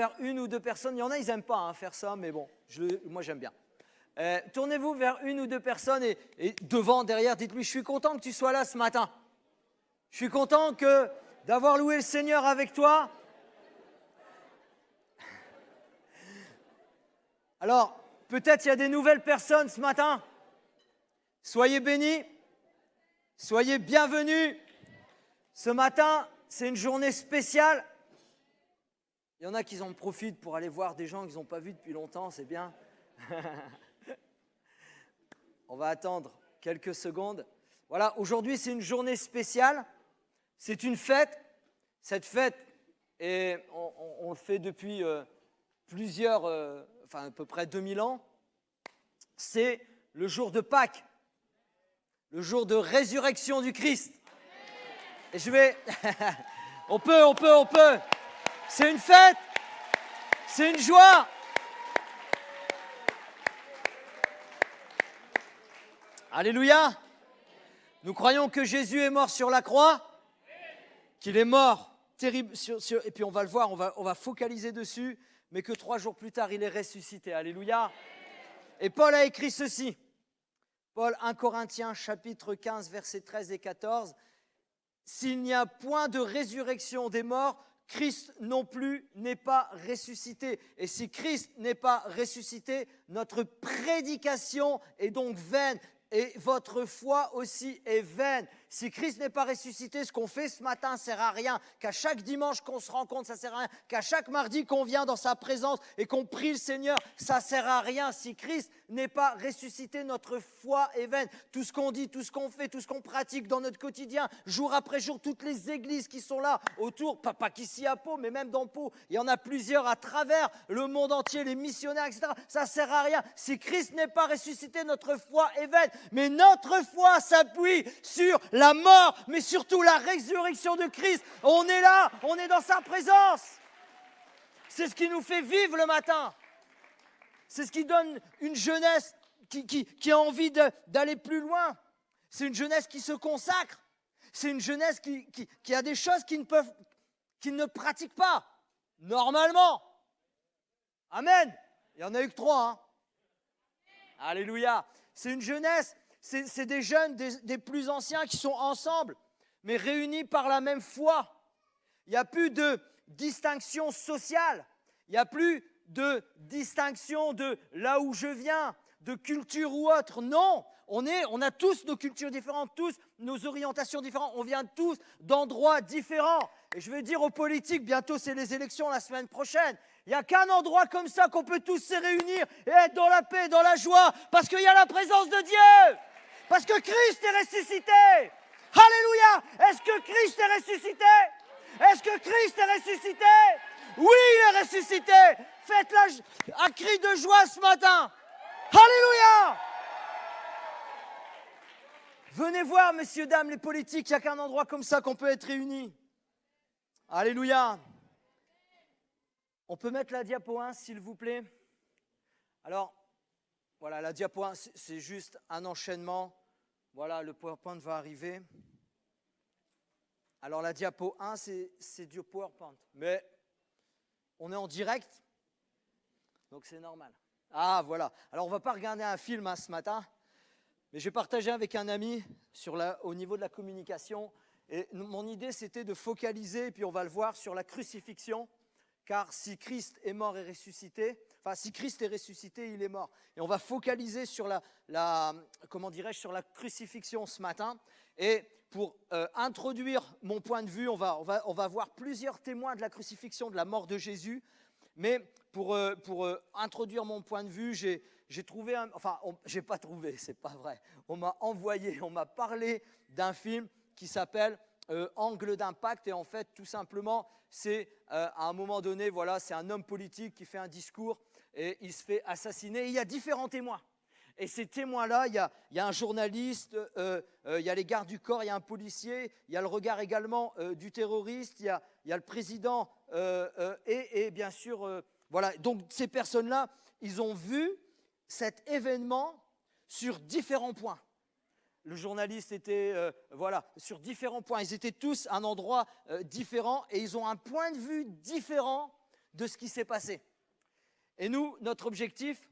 vers une ou deux personnes. Il y en a, ils n'aiment pas faire ça, mais bon, moi j'aime bien. Tournez-vous vers une ou deux personnes et devant, derrière, dites-lui, je suis content que tu sois là ce matin. Je suis content d'avoir loué le Seigneur avec toi. Alors, peut-être il y a des nouvelles personnes ce matin. Soyez bénis, soyez bienvenus. Ce matin, c'est une journée spéciale. Il y en a qui en profitent pour aller voir des gens qu'ils n'ont pas vus depuis longtemps, c'est bien. On va attendre quelques secondes. Voilà, aujourd'hui, c'est une journée spéciale. C'est une fête. Cette fête, on le fait depuis à peu près 2000 ans. C'est le jour de Pâques, le jour de résurrection du Christ. Et on peut. C'est une fête, c'est une joie. Alléluia. Nous croyons que Jésus est mort sur la croix, qu'il est mort terrible, et puis on va le voir, on va focaliser dessus, mais que 3 jours plus tard, il est ressuscité. Alléluia. Et Paul a écrit ceci. Paul, 1 Corinthiens, chapitre 15, versets 13 et 14. « S'il n'y a point de résurrection des morts, Christ non plus n'est pas ressuscité. Et si Christ n'est pas ressuscité, notre prédication est donc vaine. Et votre foi aussi est vaine. Si Christ n'est pas ressuscité, ce qu'on fait ce matin ne sert à rien. Qu'à chaque dimanche qu'on se rencontre, ça ne sert à rien. Qu'à chaque mardi qu'on vient dans sa présence et qu'on prie le Seigneur, ça ne sert à rien. Si Christ n'est pas ressuscité, notre foi est vaine. Tout ce qu'on dit, tout ce qu'on fait, tout ce qu'on pratique dans notre quotidien, jour après jour, toutes les églises qui sont là autour, pas qu'ici à Pau, mais même dans Pau, il y en a plusieurs à travers le monde entier, les missionnaires, etc. Ça ne sert à rien. Si Christ n'est pas ressuscité, notre foi est vaine. Mais notre foi s'appuie sur la mort, mais surtout la résurrection de Christ. On est là, on est dans sa présence. C'est ce qui nous fait vivre le matin. C'est ce qui donne une jeunesse qui a envie d'aller plus loin. C'est une jeunesse qui se consacre. C'est une jeunesse qui a des choses qu'ils ne pratiquent pas, normalement. Amen. Il n'y en a eu que 3. Alléluia. C'est une jeunesse. C'est des jeunes, des plus anciens qui sont ensemble, mais réunis par la même foi. Il n'y a plus de distinction sociale. Il n'y a plus de distinction de là où je viens, de culture ou autre. Non, on a tous nos cultures différentes, tous nos orientations différentes. On vient tous d'endroits différents. Et je vais dire aux politiques, bientôt c'est les élections la semaine prochaine. Il n'y a qu'un endroit comme ça qu'on peut tous se réunir et être dans la paix, dans la joie, parce qu'il y a la présence de Dieu. Parce que Christ est ressuscité. Alléluia. Est-ce que Christ est ressuscité? Est-ce que Christ est ressuscité? Oui, il est ressuscité. Faites-le à cri de joie ce matin. Alléluia. Venez voir, messieurs, dames, les politiques, il n'y a qu'un endroit comme ça qu'on peut être réunis. Alléluia. On peut mettre la diapo 1, s'il vous plaît. Alors, voilà, la diapo 1, c'est juste un enchaînement. Voilà, le PowerPoint va arriver. Alors, la diapo 1, c'est du PowerPoint. Mais on est en direct, donc c'est normal. Ah, voilà. Alors, on ne va pas regarder un film ce matin, mais j'ai partagé avec un ami au niveau de la communication. Et mon idée, c'était de focaliser, puis on va le voir, sur la crucifixion. Car si Christ est mort et ressuscité, si Christ est ressuscité, il est mort. Et on va focaliser sur sur la crucifixion ce matin. Et pour introduire mon point de vue, on va voir plusieurs témoins de la crucifixion, de la mort de Jésus. Mais pour introduire mon point de vue, j'ai trouvé, j'ai pas trouvé, c'est pas vrai. On m'a parlé d'un film qui s'appelle Angle d'impact, et en fait, tout simplement, c'est à un moment donné, voilà, c'est un homme politique qui fait un discours et il se fait assassiner. Et il y a différents témoins. Et ces témoins-là, il y a un journaliste, il y a les gardes du corps, il y a un policier, il y a le regard également du terroriste, il y a le président et bien sûr, voilà. Donc ces personnes-là, ils ont vu cet événement sur différents points. Le journaliste était sur différents points. Ils étaient tous à un endroit différent et ils ont un point de vue différent de ce qui s'est passé. Et nous, notre objectif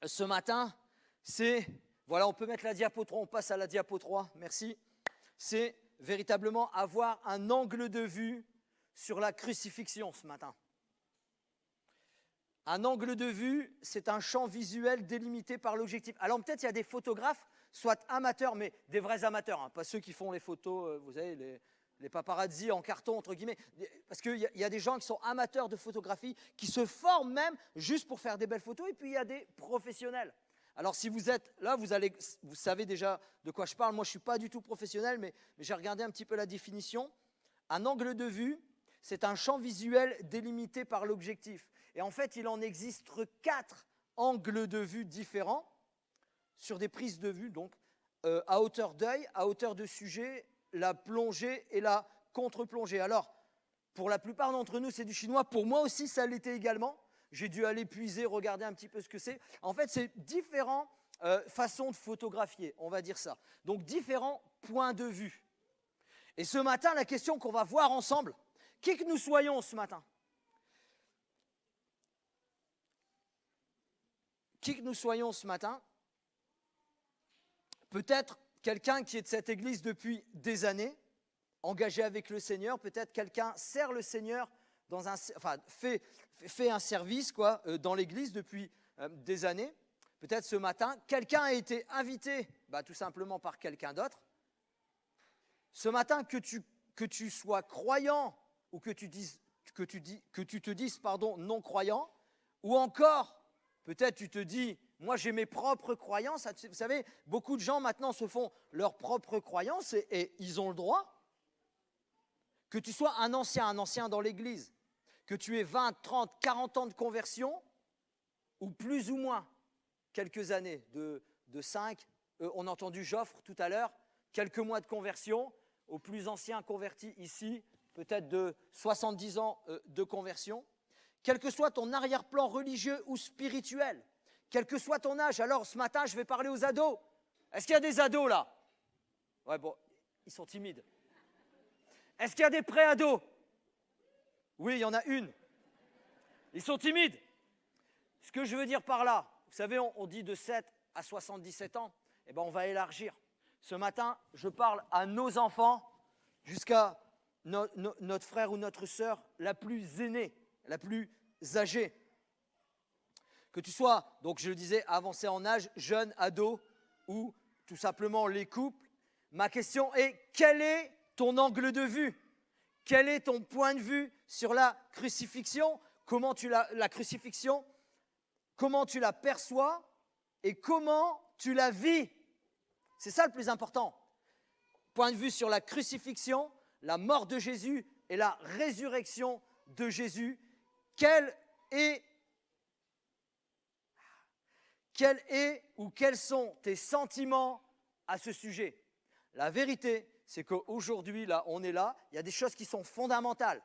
ce matin, c'est, voilà, on peut mettre la diapo 3, on passe à la diapo 3, merci, c'est véritablement avoir un angle de vue sur la crucifixion ce matin. Un angle de vue, c'est un champ visuel délimité par l'objectif. Alors peut-être il y a des photographes, soit amateurs, mais des vrais amateurs, hein, pas ceux qui font les photos, vous savez, les paparazzi en carton, entre guillemets. Parce qu'il y a des gens qui sont amateurs de photographie, qui se forment même juste pour faire des belles photos, et puis il y a des professionnels. Alors si vous êtes là, vous savez déjà de quoi je parle. Moi, je ne suis pas du tout professionnel, mais j'ai regardé un petit peu la définition. Un angle de vue, c'est un champ visuel délimité par l'objectif. Et en fait, il en existe 4 angles de vue différents sur des prises de vue, donc à hauteur d'œil, à hauteur de sujet, la plongée et la contre-plongée. Alors, pour la plupart d'entre nous, c'est du chinois. Pour moi aussi, ça l'était également. J'ai dû aller puiser, regarder un petit peu ce que c'est. En fait, c'est différentes façons de photographier, on va dire ça. Donc, différents points de vue. Et ce matin, la question qu'on va voir ensemble, qui que nous soyons ce matin, peut-être quelqu'un qui est de cette église depuis des années, engagé avec le Seigneur, peut-être quelqu'un sert le Seigneur fait un service dans l'église depuis des années. Peut-être ce matin, quelqu'un a été invité tout simplement par quelqu'un d'autre. Ce matin, que tu sois croyant ou que tu te dises non croyant, ou encore peut-être tu te dis moi j'ai mes propres croyances. Vous savez, beaucoup de gens maintenant se font leurs propres croyances et ils ont le droit. Que tu sois un ancien dans l'église, que tu aies 20, 30, 40 ans de conversion, ou plus ou moins quelques années, de 5, on a entendu Joffre tout à l'heure, quelques mois de conversion, au plus ancien converti ici, peut-être de 70 ans de conversion, quel que soit ton arrière-plan religieux ou spirituel, quel que soit ton âge. Alors ce matin, je vais parler aux ados. Est-ce qu'il y a des ados là? Ouais, bon, ils sont timides. Est-ce qu'il y a des pré-ados? Oui, il y en a une. Ils sont timides. Ce que je veux dire par là, vous savez, on dit de 7 à 77 ans, eh bien on va élargir. Ce matin, je parle à nos enfants jusqu'à notre frère ou notre sœur la plus aînée, la plus âgée. Que tu sois, donc je le disais, avancé en âge, jeune, ado ou tout simplement les couples, ma question est, quel est ton angle de vue? Quel est ton point de vue sur la crucifixion? Comment tu la crucifixion? Comment tu la perçois et comment tu la vis? C'est ça le plus important. Point de vue sur la crucifixion, la mort de Jésus et la résurrection de Jésus. Quel est ou quels sont tes sentiments à ce sujet? La vérité, c'est qu'aujourd'hui, là, on est là, il y a des choses qui sont fondamentales.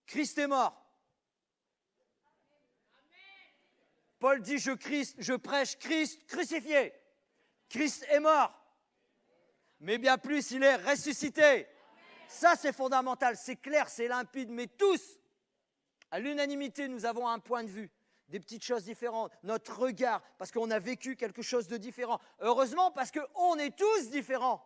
Christ est mort. Paul dit, je prêche Christ crucifié. Christ est mort. Mais bien plus, il est ressuscité. Ça, c'est fondamental, c'est clair, c'est limpide. Mais tous, à l'unanimité, nous avons un point de vue. Des petites choses différentes, notre regard, parce qu'on a vécu quelque chose de différent. Heureusement, parce qu'on est tous différents.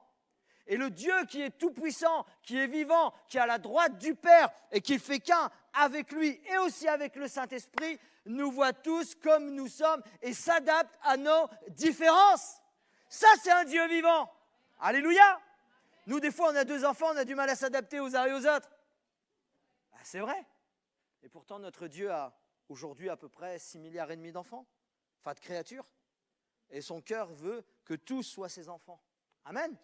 Et le Dieu qui est tout-puissant, qui est vivant, qui est à la droite du Père et qui fait qu'un avec lui et aussi avec le Saint-Esprit, nous voit tous comme nous sommes et s'adapte à nos différences. Ça, c'est un Dieu vivant. Alléluia. Nous, des fois, on a 2 enfants, on a du mal à s'adapter aux uns et aux autres. C'est vrai. Et pourtant, notre Dieu a aujourd'hui à peu près 6,5 milliards d'enfants, enfin de créatures. Et son cœur veut que tous soient ses enfants. Amen.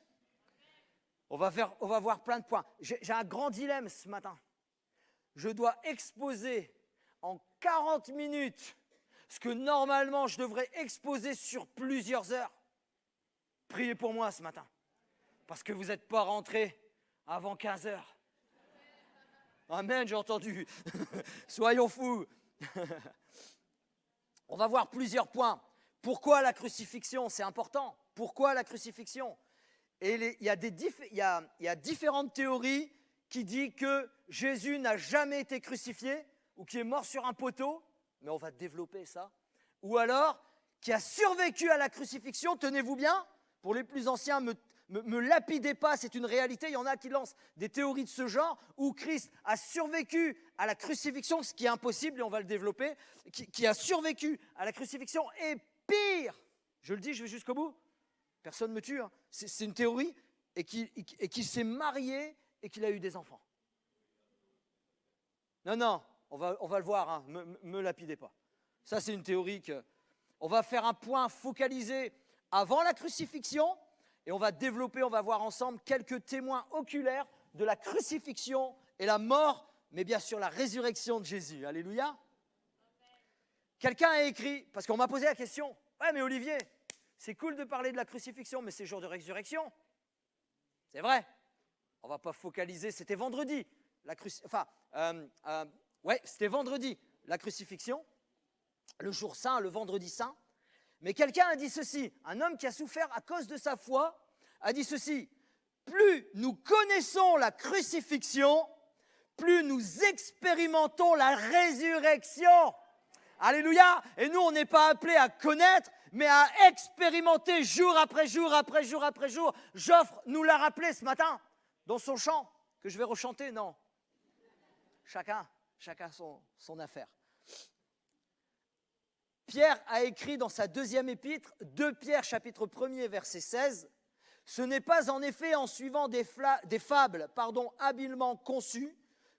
On va voir plein de points. J'ai un grand dilemme ce matin. Je dois exposer en 40 minutes ce que normalement je devrais exposer sur plusieurs heures. Priez pour moi ce matin, parce que vous n'êtes pas rentrés avant 15 heures. Amen, j'ai entendu. Soyons fous. On va voir plusieurs points. Pourquoi la crucifixion? C'est important. Pourquoi la crucifixion? Et il y a différentes théories qui disent que Jésus n'a jamais été crucifié. ou qui est mort sur un poteau, mais on va développer ça, ou alors qui a survécu à la crucifixion, tenez-vous bien, pour les plus anciens, me lapidez pas, c'est une réalité, il y en a qui lancent des théories de ce genre, où Christ a survécu à la crucifixion, ce qui est impossible, et on va le développer, qui a survécu à la crucifixion, et pire, je le dis, je vais jusqu'au bout, personne ne me tue, hein. C'est une théorie, et qui s'est marié et qu'il a eu des enfants. Non, on va le voir, hein, me lapidez pas. Ça, c'est une théorie que... On va faire un point focalisé avant la crucifixion et on va développer, on va voir ensemble quelques témoins oculaires de la crucifixion et la mort, mais bien sûr la résurrection de Jésus. Alléluia. Quelqu'un a écrit, parce qu'on m'a posé la question, « Ouais, mais Olivier, c'est cool de parler de la crucifixion, mais c'est jour de résurrection. » C'est vrai. On ne va pas focaliser, c'était vendredi. C'était vendredi, la crucifixion. Le jour saint, le vendredi saint. Mais quelqu'un a dit ceci, un homme qui a souffert à cause de sa foi, a dit ceci, plus nous connaissons la crucifixion, plus nous expérimentons la résurrection. Alléluia. Et nous, on n'est pas appelés à connaître, mais à expérimenter jour après jour, après jour, après jour. Joffre nous l'a rappelé ce matin, dans son chant, que je vais rechanter, non. Chacun son affaire. Pierre a écrit dans sa deuxième épître, 2 Pierre chapitre 1er verset 16, « Ce n'est pas en effet en suivant des fables habilement conçues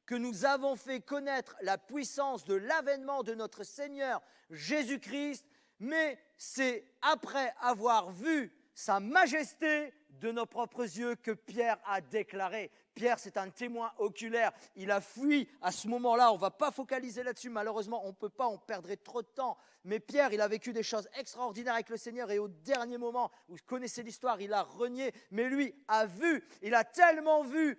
que nous avons fait connaître la puissance de l'avènement de notre Seigneur Jésus-Christ, mais c'est après avoir vu sa majesté de nos propres yeux que Pierre a déclaré. » Pierre, c'est un témoin oculaire. Il a fui à ce moment-là. On ne va pas focaliser là-dessus. Malheureusement, on ne peut pas. On perdrait trop de temps. Mais Pierre, il a vécu des choses extraordinaires avec le Seigneur. Et au dernier moment, vous connaissez l'histoire, il a renié. Mais lui a vu. Il a tellement vu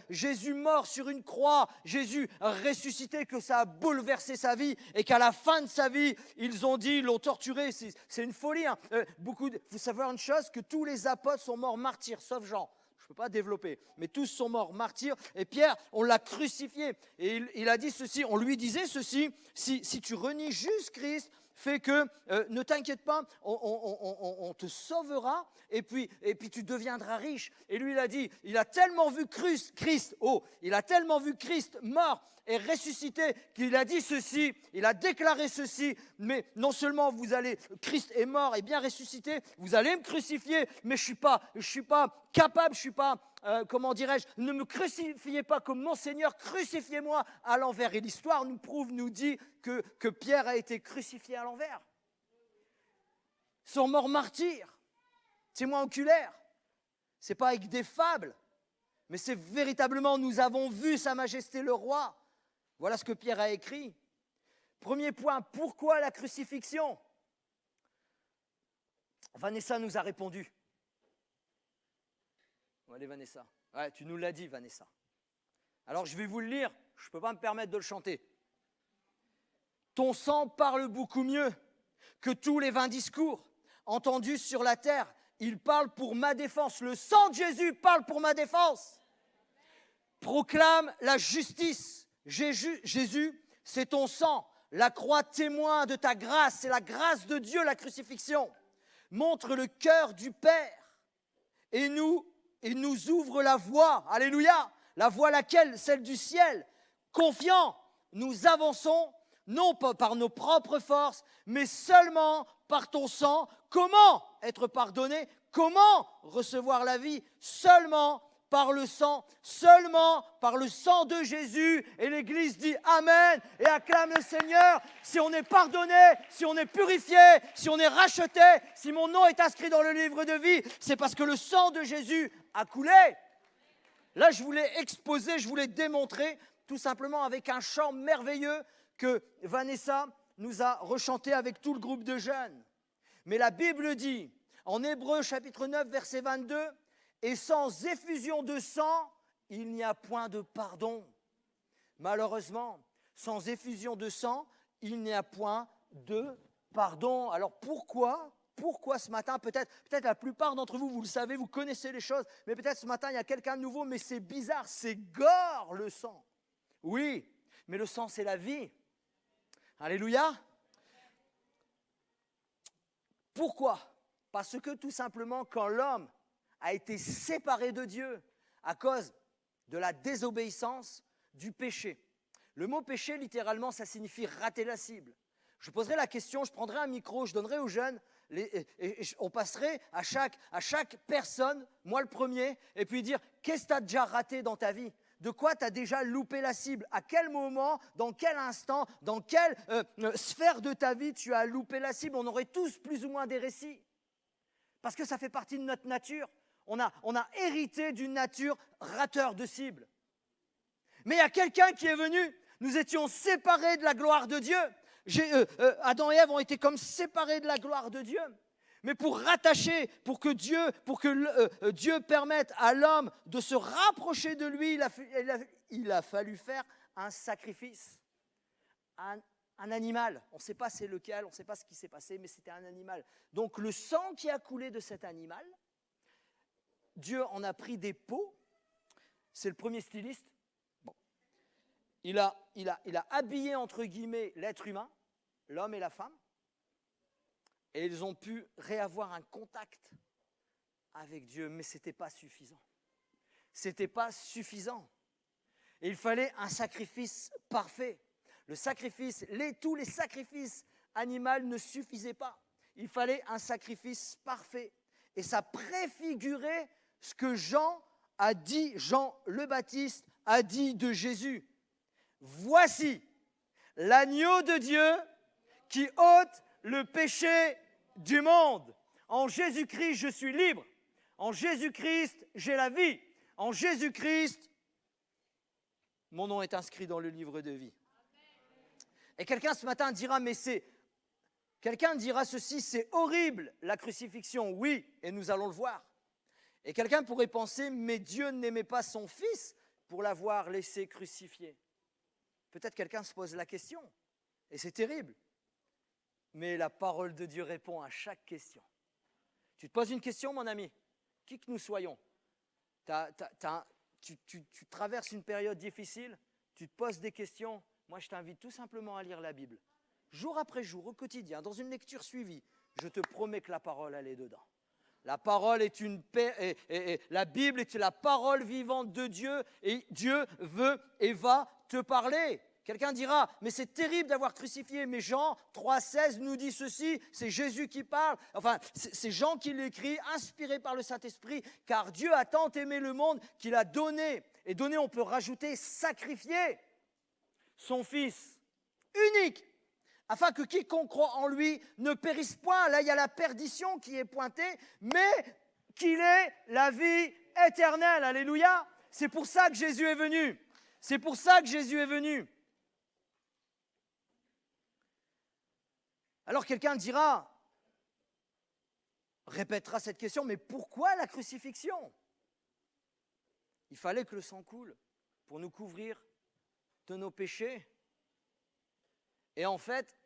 Jésus mort sur une croix, Jésus ressuscité, que ça a bouleversé sa vie. Et qu'à la fin de sa vie, ils l'ont torturé. C'est une folie. Hein. Vous savez une chose, que tous les apôtres sont morts martyrs, sauf Jean. Je ne peux pas développer, mais tous sont morts martyrs. Et Pierre, on l'a crucifié. Et il a dit ceci, on lui disait ceci, si tu renies juste Christ, fais que, ne t'inquiète pas, on te sauvera et puis tu deviendras riche. Et lui, il a dit, il a tellement vu Christ mort et ressuscité qu'il a dit ceci, il a déclaré ceci, mais non seulement Christ est mort et bien ressuscité, vous allez me crucifier, mais je suis pas capable, je suis pas, ne me crucifiez pas comme mon Seigneur, crucifiez-moi à l'envers. Et l'histoire nous dit que Pierre a été crucifié à l'envers. Son mort martyr, témoin oculaire, c'est pas avec des fables, mais c'est véritablement, nous avons vu Sa Majesté le Roi. Voilà ce que Pierre a écrit. Premier point, pourquoi la crucifixion ? Vanessa nous a répondu. Allez Vanessa. Ouais, tu nous l'as dit Vanessa. Alors je vais vous le lire, je ne peux pas me permettre de le chanter. Ton sang parle beaucoup mieux que tous les vains discours entendus sur la terre. Il parle pour ma défense. Le sang de Jésus parle pour ma défense. Proclame la justice. Jésus, c'est ton sang. La croix témoin de ta grâce. C'est la grâce de Dieu, la crucifixion. Montre le cœur du Père et nous ouvre la voie. Alléluia. La voie laquelle? Celle du ciel. Confiant, nous avançons, non pas par nos propres forces, mais seulement par ton sang. Comment être pardonné? Comment recevoir la vie? Seulement par le sang de Jésus. Et l'Église dit Amen et acclame le Seigneur. Si on est pardonné, si on est purifié, si on est racheté, si mon nom est inscrit dans le livre de vie, c'est parce que le sang de Jésus a coulé. Là, je voulais exposer, je voulais démontrer, tout simplement avec un chant merveilleux que Vanessa nous a rechanté avec tout le groupe de jeunes. Mais la Bible dit, en Hébreux chapitre 9, verset 22, « Et sans effusion de sang, il n'y a point de pardon. » Malheureusement, sans effusion de sang, il n'y a point de pardon. Alors pourquoi ce matin, peut-être la plupart d'entre vous, vous le savez, vous connaissez les choses, mais peut-être ce matin, il y a quelqu'un de nouveau, mais c'est bizarre, c'est gore le sang. Oui, Mais le sang, c'est la vie. Alléluia. Pourquoi? Parce que tout simplement, quand l'homme a été séparé de Dieu à cause de la désobéissance, du péché. Le mot péché, littéralement, ça signifie rater la cible. Je poserai la question, je prendrai un micro, je donnerai aux jeunes, on passerait à chaque personne, moi le premier, et puis dire, qu'est-ce que tu as déjà raté dans ta vie? De quoi tu as déjà loupé la cible? À quel moment, dans quel instant, dans quelle sphère de ta vie tu as loupé la cible? On aurait tous plus ou moins des récits. Parce que ça fait partie de notre nature. On a hérité d'une nature rateur de cible. Mais il y a quelqu'un qui est venu. Nous étions séparés de la gloire de Dieu. Adam et Ève ont été comme séparés de la gloire de Dieu. Mais pour rattacher, pour que Dieu permette à l'homme de se rapprocher de lui, il a fallu faire un sacrifice, un animal. On ne sait pas c'est lequel, on ne sait pas ce qui s'est passé, mais c'était un animal. Donc le sang qui a coulé de cet animal, Dieu en a pris des peaux. C'est le premier styliste. Bon. Il a habillé, entre guillemets, l'être humain, l'homme et la femme. Et ils ont pu réavoir un contact avec Dieu, mais ce n'était pas suffisant. Ce n'était pas suffisant. Et il fallait un sacrifice parfait. Tous les sacrifices animaux ne suffisaient pas. Il fallait un sacrifice parfait. Et ça préfigurait ce que Jean le Baptiste a dit de Jésus. Voici l'agneau de Dieu qui ôte le péché du monde. En Jésus-Christ, je suis libre. En Jésus-Christ, j'ai la vie. En Jésus-Christ, mon nom est inscrit dans le livre de vie. Et quelqu'un ce matin dira, quelqu'un dira ceci, c'est horrible la crucifixion. Oui, et nous allons le voir. Et quelqu'un pourrait penser, mais Dieu n'aimait pas son Fils pour l'avoir laissé crucifier. Peut-être quelqu'un se pose la question, et c'est terrible. Mais la parole de Dieu répond à chaque question. Tu te poses une question, mon ami? Qui que nous soyons, tu traverses une période difficile, tu te poses des questions. Moi, je t'invite tout simplement à lire la Bible. Jour après jour, au quotidien, dans une lecture suivie, je te promets que la parole, elle est dedans. La parole est la Bible est la parole vivante de Dieu et Dieu veut et va te parler. Quelqu'un dira, mais c'est terrible d'avoir crucifié. Mais Jean 3,16 nous dit ceci, c'est Jésus qui parle. Enfin, c'est Jean qui l'écrit, inspiré par le Saint-Esprit, car Dieu a tant aimé le monde qu'il a donné. Et donné, on peut rajouter sacrifier son Fils unique, afin que quiconque croit en lui ne périsse point. Là, il y a la perdition qui est pointée, mais qu'il ait la vie éternelle. Alléluia. C'est pour ça que Jésus est venu. C'est pour ça que Jésus est venu. Alors quelqu'un répétera cette question, mais pourquoi la crucifixion? Il fallait que le sang coule pour nous couvrir de nos péchés. Et en fait,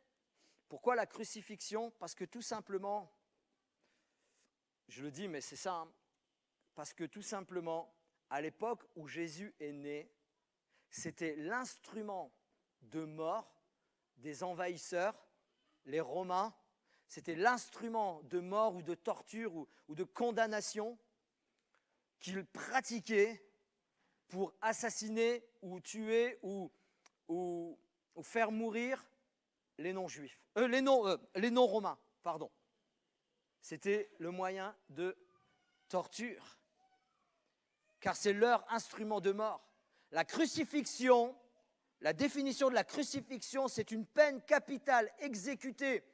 pourquoi la crucifixion? Parce que tout simplement, je le dis, mais c'est ça, parce que tout simplement, à l'époque où Jésus est né, c'était l'instrument de mort des envahisseurs, les Romains. C'était l'instrument de mort ou de torture ou de condamnation qu'ils pratiquaient pour assassiner ou tuer ou faire mourir les non-juifs, les non-romains, pardon. C'était le moyen de torture, car c'est leur instrument de mort. La crucifixion, la définition de la crucifixion, c'est une peine capitale exécutée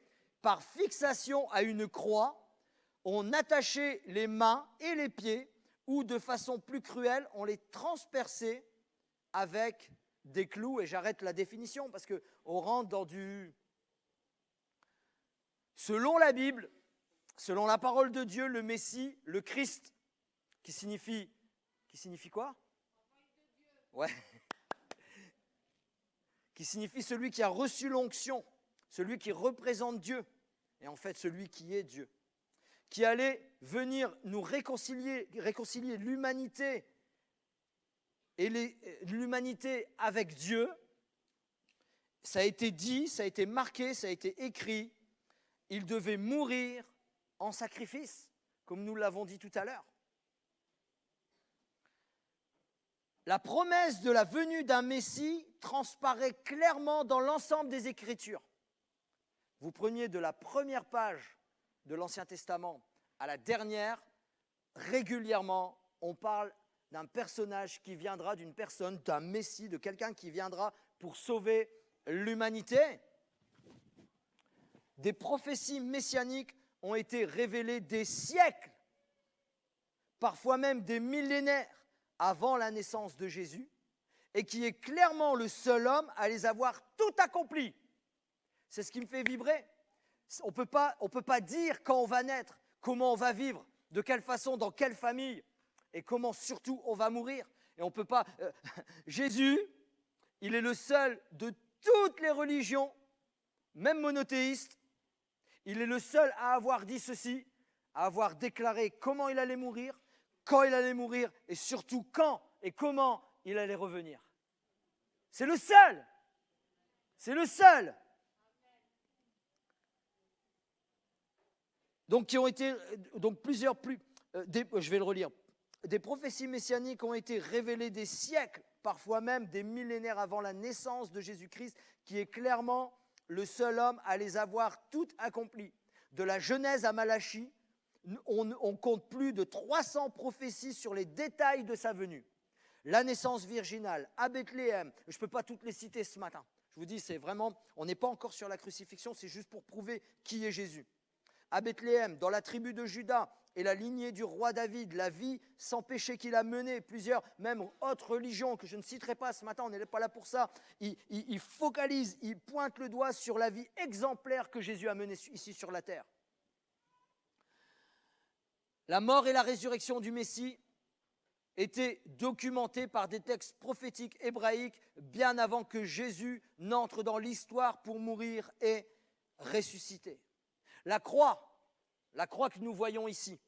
par fixation à une croix. On attachait les mains et les pieds, ou de façon plus cruelle, on les transperçait avec des clous. Et j'arrête la définition parce qu'on rentre dans du... Selon la Bible, selon la parole de Dieu, le Messie, le Christ, qui signifie quoi? Ouais. Qui signifie celui qui a reçu l'onction, celui qui représente Dieu, et en fait celui qui est Dieu, qui allait venir nous réconcilier l'humanité et l'humanité avec Dieu, ça a été dit, ça a été marqué, ça a été écrit, il devait mourir en sacrifice, comme nous l'avons dit tout à l'heure. La promesse de la venue d'un Messie transparaît clairement dans l'ensemble des Écritures. Vous preniez de la première page de l'Ancien Testament à la dernière, régulièrement, on parle d'un personnage qui viendra, d'une personne, d'un Messie, de quelqu'un qui viendra pour sauver l'humanité. Des prophéties messianiques ont été révélées des siècles, parfois même des millénaires avant la naissance de Jésus, et qui est clairement le seul homme à les avoir tout accomplies. C'est ce qui me fait vibrer. On peut pas dire quand on va naître, comment on va vivre, de quelle façon, dans quelle famille, et comment surtout on va mourir. Et on peut pas. Jésus, il est le seul de toutes les religions, même monothéistes, il est le seul à avoir dit ceci, à avoir déclaré comment il allait mourir, quand il allait mourir, et surtout quand et comment il allait revenir. C'est le seul. C'est le seul. Donc, je vais le relire. Des prophéties messianiques ont été révélées des siècles, parfois même des millénaires avant la naissance de Jésus-Christ, qui est clairement le seul homme à les avoir toutes accomplies. De la Genèse à Malachie, on compte plus de 300 prophéties sur les détails de sa venue. La naissance virginale, à Bethléem, je ne peux pas toutes les citer ce matin. Je vous dis, c'est vraiment, on n'est pas encore sur la crucifixion, c'est juste pour prouver qui est Jésus. À Bethléem, dans la tribu de Juda et la lignée du roi David, la vie sans péché qu'il a menée, plusieurs, même autres religions que je ne citerai pas ce matin, on n'est pas là pour ça, il focalise, il pointe le doigt sur la vie exemplaire que Jésus a menée ici sur la terre. La mort et la résurrection du Messie étaient documentées par des textes prophétiques hébraïques bien avant que Jésus n'entre dans l'histoire pour mourir et ressusciter. La croix que nous voyons ici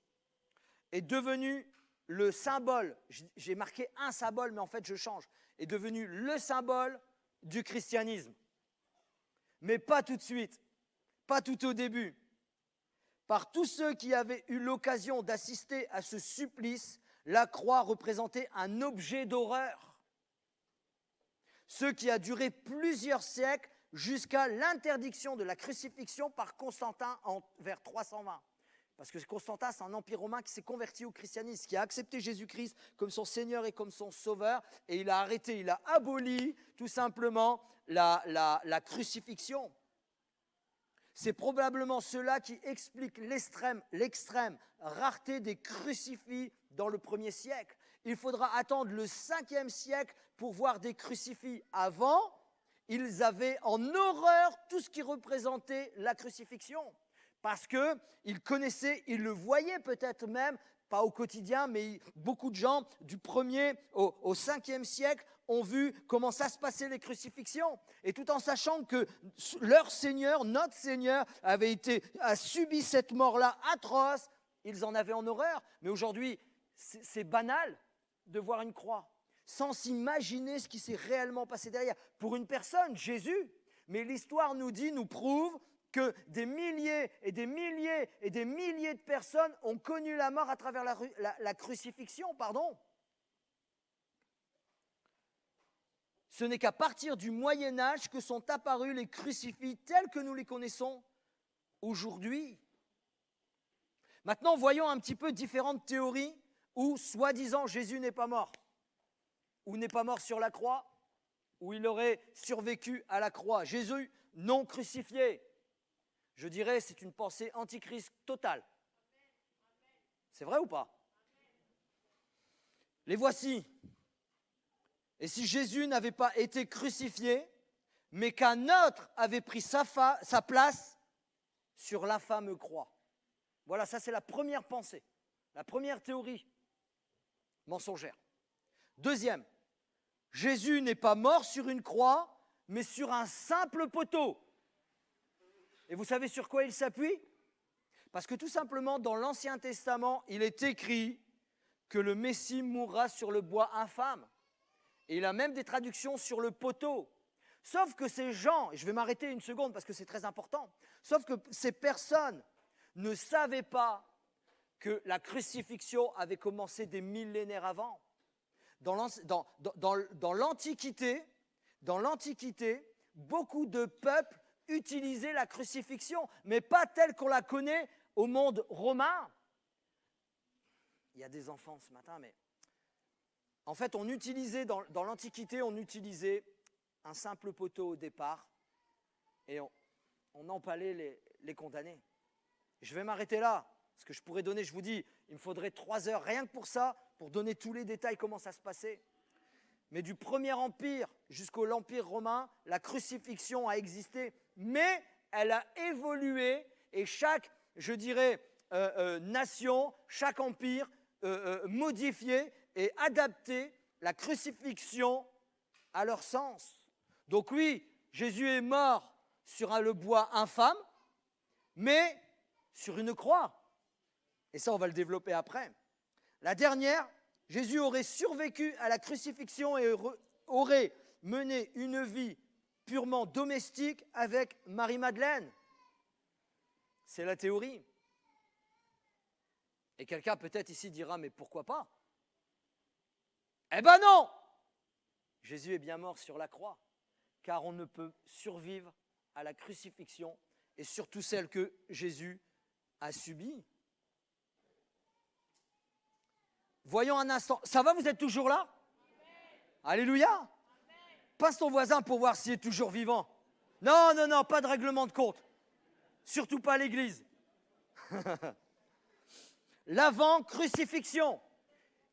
est devenue le symbole, j'ai marqué un symbole, mais en fait je change, est devenue le symbole du christianisme. Mais pas tout de suite, pas tout au début. Par tous ceux qui avaient eu l'occasion d'assister à ce supplice, la croix représentait un objet d'horreur. Ce qui a duré plusieurs siècles jusqu'à l'interdiction de la crucifixion par Constantin vers 320. Parce que Constantin, c'est un empire romain qui s'est converti au christianisme, qui a accepté Jésus-Christ comme son Seigneur et comme son Sauveur, et il a arrêté, il a aboli tout simplement la crucifixion. C'est probablement cela qui explique l'extrême rareté des crucifix dans le 1er siècle. Il faudra attendre le 5e siècle pour voir des crucifix. Avant, ils avaient en horreur tout ce qui représentait la crucifixion. Parce qu'ils connaissaient, ils le voyaient peut-être même, pas au quotidien, mais beaucoup de gens du 1er au 5e siècle ont vu comment ça se passait les crucifixions. Et tout en sachant que leur Seigneur, notre Seigneur, a subi cette mort-là atroce, ils en avaient en horreur. Mais aujourd'hui, c'est banal de voir une croix, sans s'imaginer ce qui s'est réellement passé derrière. Pour une personne, Jésus, mais l'histoire nous prouve que des milliers et des milliers et des milliers de personnes ont connu la mort à travers la crucifixion, Ce n'est qu'à partir du Moyen-Âge que sont apparus les crucifix tels que nous les connaissons aujourd'hui. Maintenant, voyons un petit peu différentes théories où, soi-disant, Jésus n'est pas mort, ou n'est pas mort sur la croix, ou il aurait survécu à la croix. Jésus non crucifié. Je dirais, c'est une pensée antichrist totale. C'est vrai ou pas? Les voici. Et si Jésus n'avait pas été crucifié, mais qu'un autre avait pris sa place sur l'infâme croix. Voilà, ça c'est la première pensée, la première théorie mensongère. Deuxième, Jésus n'est pas mort sur une croix, mais sur un simple poteau. Et vous savez sur quoi il s'appuie? Parce que tout simplement, dans l'Ancien Testament, il est écrit que le Messie mourra sur le bois infâme. Et il a même des traductions sur le poteau. Sauf que ces gens, et je vais m'arrêter une seconde parce que c'est très important, sauf que ces personnes ne savaient pas que la crucifixion avait commencé des millénaires avant. Dans l'Antiquité, beaucoup de peuples utilisaient la crucifixion, mais pas telle qu'on la connaît au monde romain. Il y a des enfants ce matin, mais en fait, on utilisait dans l'Antiquité, on utilisait un simple poteau au départ et on empalait les condamnés. Je vais m'arrêter là, parce que je pourrais donner, je vous dis, il me faudrait 3 heures rien que pour ça, pour donner tous les détails, comment ça se passait. Mais du premier empire jusqu'à l'empire romain, la crucifixion a existé, mais elle a évolué et chaque, je dirais, nation, chaque empire modifié et adapté la crucifixion à leur sens. Donc oui, Jésus est mort sur le bois infâme, mais sur une croix. Et ça, on va le développer après. La dernière, Jésus aurait survécu à la crucifixion et aurait mené une vie purement domestique avec Marie-Madeleine. C'est la théorie. Et quelqu'un peut-être ici dira, mais pourquoi pas? Eh ben non! Jésus est bien mort sur la croix, car on ne peut survivre à la crucifixion, et surtout celle que Jésus a subie. Voyons un instant. Ça va, vous êtes toujours là? Amen. Alléluia. Amen. Passe ton voisin pour voir s'il est toujours vivant. Non, non, non, pas de règlement de compte. Surtout pas à l'église. L'avant-crucifixion.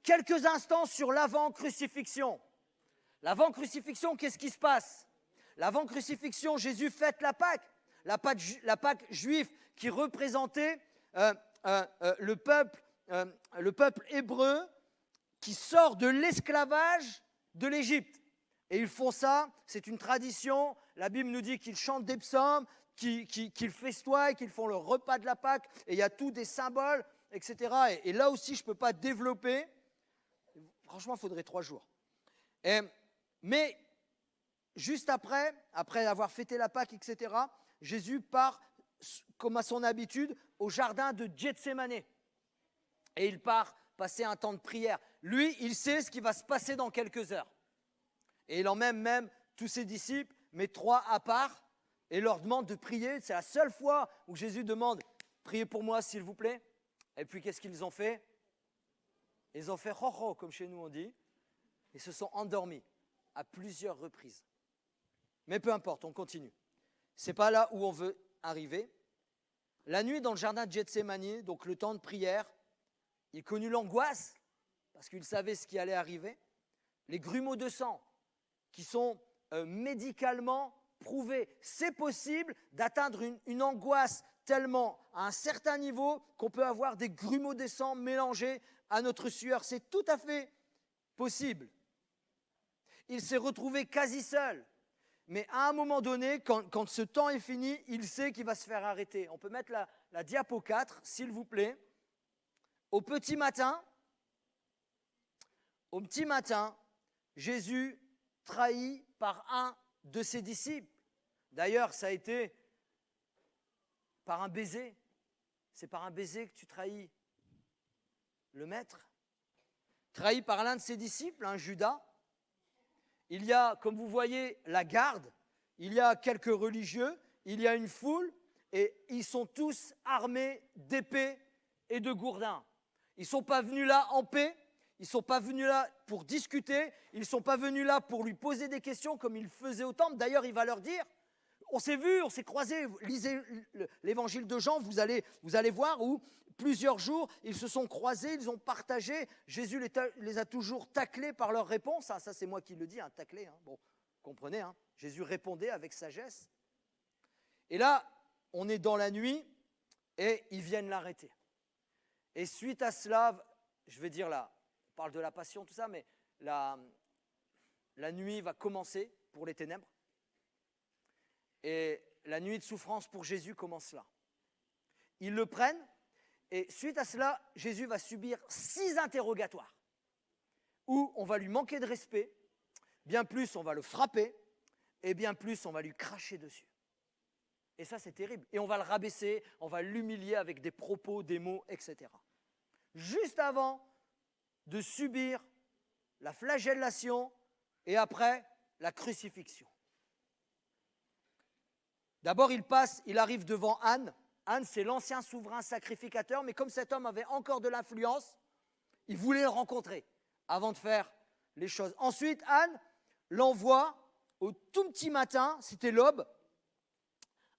Quelques instants sur l'avant-crucifixion. L'avant-crucifixion, qu'est-ce qui se passe? L'avant-crucifixion, Jésus fête la Pâque. La Pâque juive qui représentait le peuple hébreu qui sort de l'esclavage de l'Égypte. Et ils font ça, c'est une tradition. La Bible nous dit qu'ils chantent des psaumes, qu'ils festoient, qu'ils font le repas de la Pâque. Et il y a tous des symboles, etc. Et là aussi, je ne peux pas développer. Franchement, il faudrait 3 jours. Mais juste après avoir fêté la Pâque, etc., Jésus part, comme à son habitude, au jardin de Gethsémani. Et il part passer un temps de prière. Lui, il sait ce qui va se passer dans quelques heures. Et il emmène même tous ses disciples, mais 3 à part, et leur demande de prier. C'est la seule fois où Jésus demande « Priez pour moi, s'il vous plaît ». Et puis, qu'est-ce qu'ils ont fait? Ils ont fait « ho-ho », comme chez nous on dit. Ils se sont endormis à plusieurs reprises. Mais peu importe, on continue. Ce n'est pas là où on veut arriver. La nuit, dans le jardin de Gethsémani, donc le temps de prière, il connut l'angoisse, parce qu'il savait ce qui allait arriver. Les grumeaux de sang, qui sont médicalement prouvés. C'est possible d'atteindre une angoisse tellement à un certain niveau qu'on peut avoir des grumeaux de sang mélangés à notre sueur. C'est tout à fait possible. Il s'est retrouvé quasi seul. Mais à un moment donné, quand ce temps est fini, il sait qu'il va se faire arrêter. On peut mettre la diapo 4, s'il vous plaît. Au petit matin, Jésus trahi par un de ses disciples. D'ailleurs, ça a été par un baiser. C'est par un baiser que tu trahis le maître. Trahi par l'un de ses disciples, un Judas. Il y a, comme vous voyez, la garde, il y a quelques religieux, il y a une foule, et ils sont tous armés d'épées et de gourdins. Ils ne sont pas venus là en paix, ils ne sont pas venus là pour discuter, ils ne sont pas venus là pour lui poser des questions comme il faisait au temple. D'ailleurs, il va leur dire, on s'est vus, on s'est croisés, lisez l'évangile de Jean, vous allez voir où plusieurs jours, ils se sont croisés, ils ont partagé. Jésus les a toujours taclés par leurs réponses. Ah, ça, c'est moi qui le dis, taclés. Bon, comprenez, Jésus répondait avec sagesse. Et là, on est dans la nuit et ils viennent l'arrêter. Et suite à cela, je vais dire là, on parle de la passion, tout ça, mais la nuit va commencer pour les ténèbres. Et la nuit de souffrance pour Jésus commence là. Ils le prennent. Et suite à cela, Jésus va subir 6 interrogatoires où on va lui manquer de respect, bien plus on va le frapper et bien plus, on va lui cracher dessus. Et ça, c'est terrible. Et on va le rabaisser, on va l'humilier avec des propos, des mots, etc. Juste avant de subir la flagellation et après la crucifixion. D'abord, il arrive devant Anne. Anne, c'est l'ancien souverain sacrificateur, mais comme cet homme avait encore de l'influence, il voulait le rencontrer avant de faire les choses. Ensuite, Anne l'envoie au tout petit matin, c'était l'aube,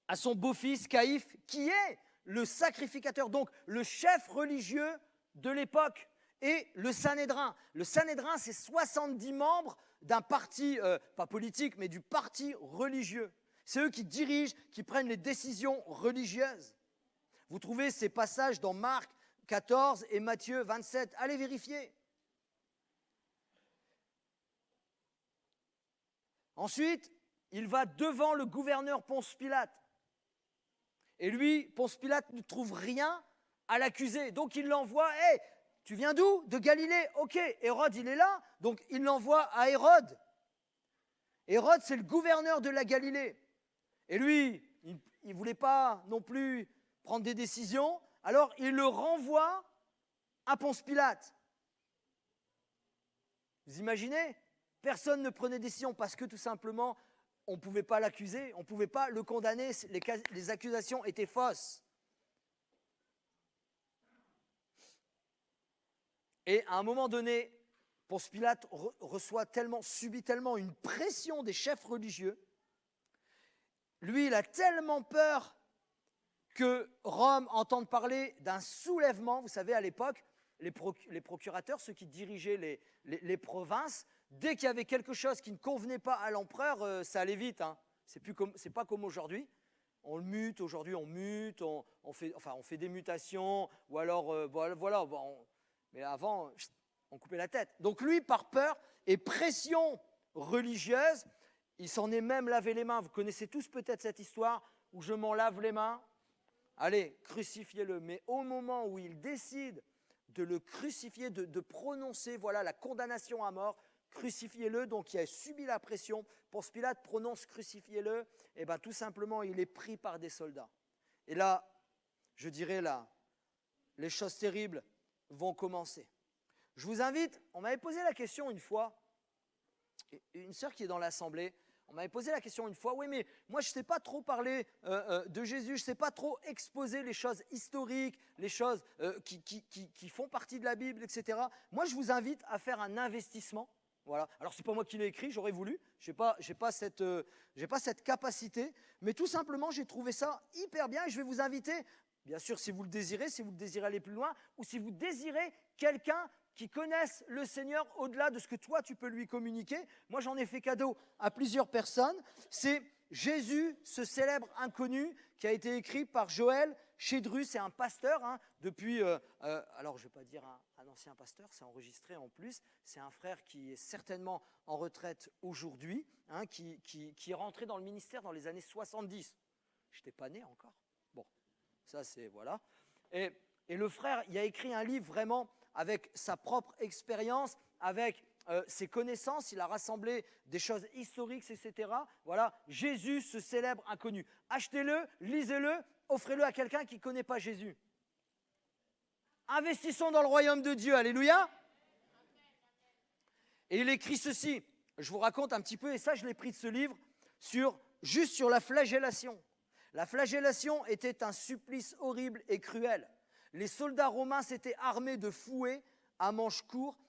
à son beau-fils Caïphe, qui est le sacrificateur, donc le chef religieux de l'époque, et le Sanhédrin. Le Sanhédrin, c'est 70 membres d'un parti, pas politique, mais du parti religieux. C'est eux qui dirigent, qui prennent les décisions religieuses. Vous trouvez ces passages dans Marc 14 et Matthieu 27. Allez vérifier. Ensuite, il va devant le gouverneur Ponce Pilate. Et lui, Ponce Pilate ne trouve rien à l'accuser. Donc il l'envoie, « Hey, tu viens d'où? De Galilée. Ok, Hérode, il est là. » Donc il l'envoie à Hérode. Hérode, c'est le gouverneur de la Galilée. Et lui, il ne voulait pas non plus prendre des décisions. Alors il le renvoie à Ponce Pilate. Vous imaginez? Personne ne prenait décision parce que tout simplement, on ne pouvait pas l'accuser, on ne pouvait pas le condamner, les accusations étaient fausses. Et à un moment donné, Ponce Pilate subit tellement une pression des chefs religieux. Lui, il a tellement peur que Rome entende parler d'un soulèvement. Vous savez, à l'époque, les procurateurs, ceux qui dirigeaient les provinces, dès qu'il y avait quelque chose qui ne convenait pas à l'empereur, ça allait vite. Hein. C'est pas comme aujourd'hui. On le mute, aujourd'hui on mute, on fait des mutations, ou alors, voilà. Mais avant, on coupait la tête. Donc lui, par peur et pression religieuse, il s'en est même lavé les mains. Vous connaissez tous peut-être cette histoire où je m'en lave les mains. Allez, crucifiez-le. Mais au moment où il décide de le crucifier, de prononcer la condamnation à mort, crucifiez-le, donc il a subi la pression. Ponce Pilate prononce crucifiez-le, et bien tout simplement il est pris par des soldats. Et là, je dirais là, les choses terribles vont commencer. Je vous invite, on m'avait posé la question une fois, une sœur qui est dans l'assemblée, on m'avait posé la question une fois, oui mais moi je ne sais pas trop parler de Jésus, je ne sais pas trop exposer les choses historiques, les choses qui font partie de la Bible, etc. Moi je vous invite à faire un investissement. Voilà. Alors, ce n'est pas moi qui l'ai écrit, j'aurais voulu, je n'ai pas cette capacité, mais tout simplement, j'ai trouvé ça hyper bien et je vais vous inviter, bien sûr, si vous le désirez aller plus loin, ou si vous désirez quelqu'un qui connaisse le Seigneur au-delà de ce que toi, tu peux lui communiquer. Moi, j'en ai fait cadeau à plusieurs personnes. C'est Jésus, ce célèbre inconnu, qui a été écrit par Joël Chédru, c'est un pasteur, depuis, alors je ne vais pas dire un ancien pasteur, c'est enregistré en plus, c'est un frère qui est certainement en retraite aujourd'hui, qui est rentré dans le ministère dans les années 70. Je n'étais pas né encore. Bon, ça c'est, voilà. Et le frère, il a écrit un livre vraiment avec sa propre expérience, avec ses connaissances, il a rassemblé des choses historiques, etc. Voilà, Jésus, ce célèbre inconnu. Achetez-le, lisez-le, offrez-le à quelqu'un qui ne connaît pas Jésus. Investissons dans le royaume de Dieu, alléluia. Et il écrit ceci, je vous raconte un petit peu, et ça je l'ai pris de ce livre, juste sur la flagellation. La flagellation était un supplice horrible et cruel. Les soldats romains s'étaient armés de fouets à manches courtes,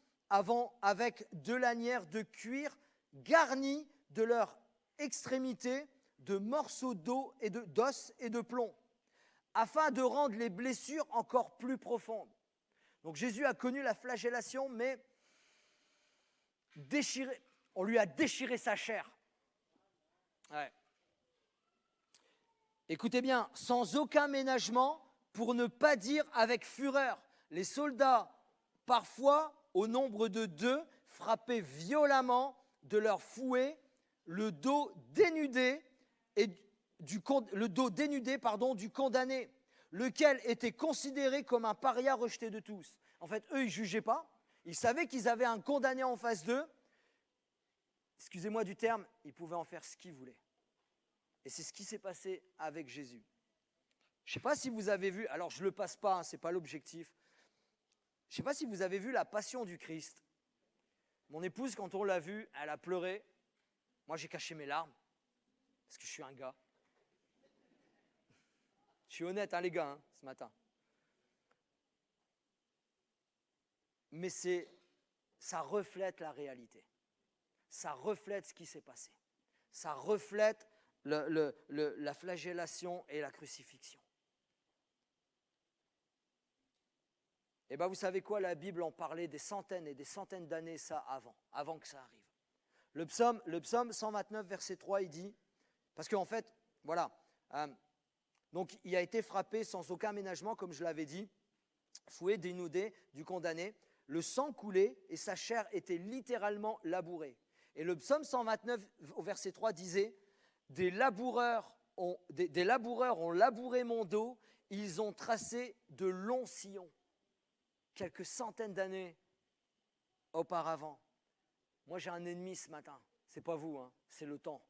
avec deux lanières de cuir garnies de leurs extrémités de morceaux d'os et de plomb, afin de rendre les blessures encore plus profondes. Donc Jésus a connu la flagellation, mais on lui a déchiré sa chair. Ouais. Écoutez bien, sans aucun ménagement, pour ne pas dire avec fureur, les soldats, parfois au nombre de 2, frappaient violemment de leurs fouets le dos dénudé du condamné, lequel était considéré comme un paria rejeté de tous. En fait, eux, ils ne jugeaient pas. Ils savaient qu'ils avaient un condamné en face d'eux. excusez-moi du terme, il pouvait en faire ce qu'il voulait. Et c'est ce qui s'est passé avec Jésus. Je ne sais pas si vous avez vu, alors je ne le passe pas, ce n'est pas l'objectif. Je ne sais pas si vous avez vu la Passion du Christ. Mon épouse, quand on l'a vue, elle a pleuré. Moi, j'ai caché mes larmes, parce que je suis un gars. Je suis honnête, les gars, ce matin. Mais ça reflète la réalité. Ça reflète ce qui s'est passé. Ça reflète la flagellation et la crucifixion. Et bien, vous savez quoi, la Bible en parlait des centaines et des centaines d'années, ça, avant que ça arrive. Le psaume 129, verset 3, il dit, parce qu'en fait, voilà, donc il a été frappé sans aucun ménagement, comme je l'avais dit, fouet, dénudé du condamné, le sang coulait et sa chair était littéralement labourée. Et le psaume 129, au verset 3, disait, des laboureurs ont labouré mon dos, ils ont tracé de longs sillons. Quelques centaines d'années auparavant. Moi, j'ai un ennemi ce matin. Ce n'est pas vous, c'est le temps.